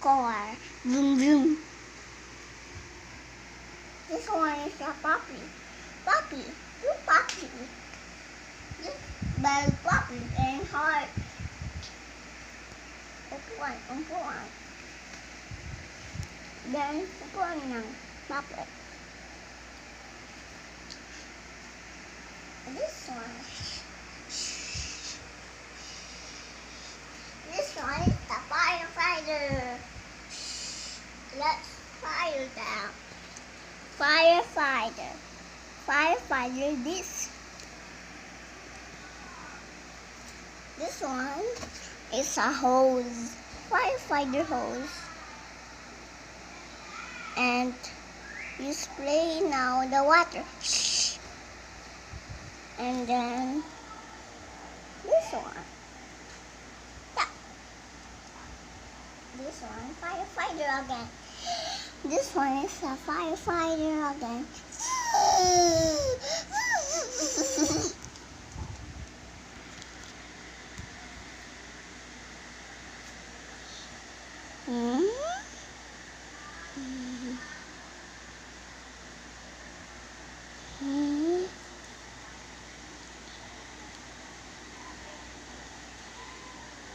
car. Vroom vroom. This one is a puppy. Puppy. Two puppy. This bell puppy and heart. Upuan. Then upuan ng puppet. This one is the firefighter. Let's fire down. Firefighter. This one is a hose. Firefighter hose. And you spray now the water. And then this one. Yeah. This one, firefighter again. This one is a firefighter again.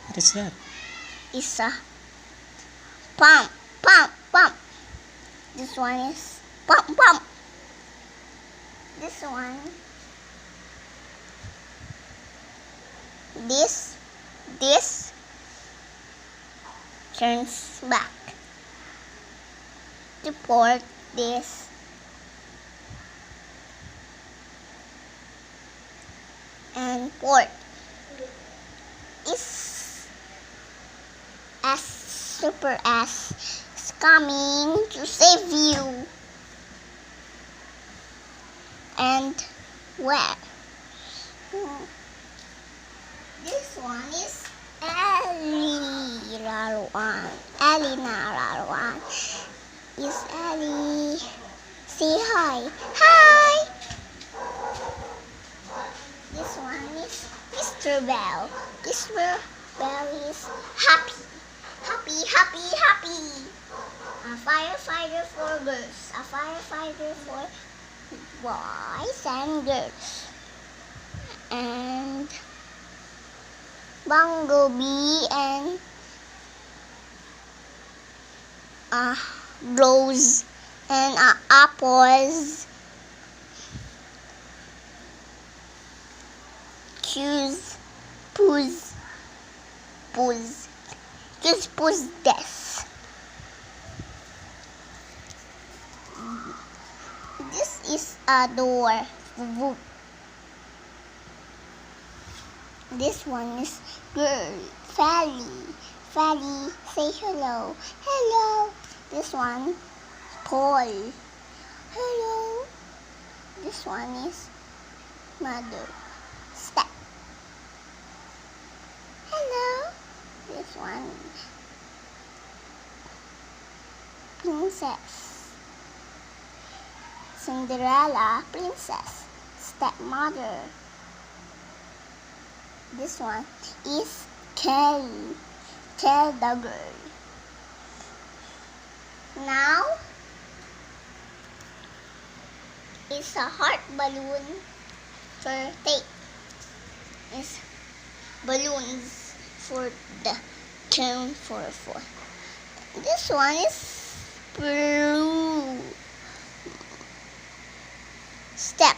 What is that? It's a pump. This one is pump. This one. This turns back to port this. And port is Super S is coming to save you. And where? This one is Ellie Raruan. Is Ellie. Say hi. Hi! This one is Mr. Bell. Mr. Bell is happy. A firefighter for girls. A firefighter for boys and girls. And bumblebee and rose and apples. Choose this. This is a door. This one is girl. Fally, say hello. Hello. This one, Paul. Hello. This one is mother. Step. Hello. This one, princess. Cinderella, princess. Stepmother. This one is Kelly. Tell the girl. Now it's a heart balloon for tape. It's balloons for the turn for 4. This one is blue. Step.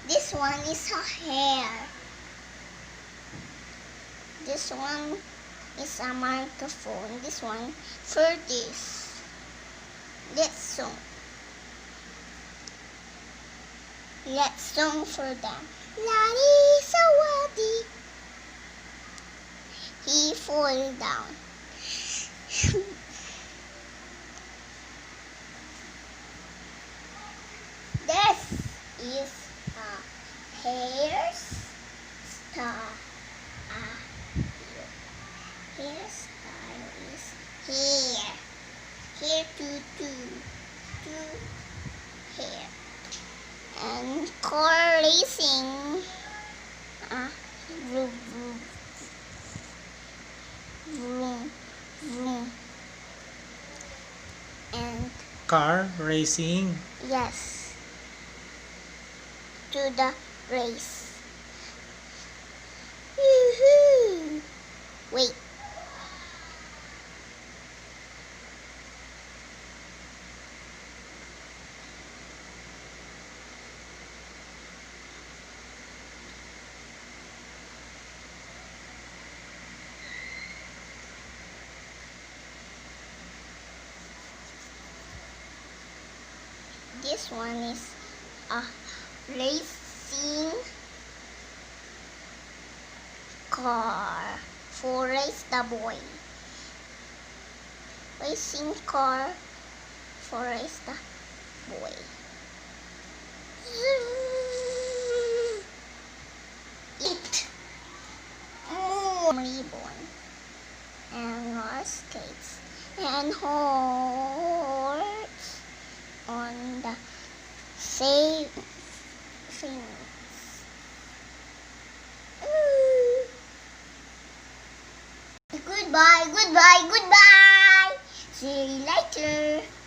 This one is a hair. This one is a microphone. This one for this. Let's song for them. Lari Sawadi. He fall down. This is a hairstyle. Hairstyle is hair. here two here. And car racing. Vroom, vroom, vroom, vroom. And Car racing. yes, to the race. Woohoo! Wait. This one is a racing car for race the boy. Racing car for race the boy. It more ribbon and roller skates and horse on the same thing. Goodbye, goodbye, goodbye. See you later.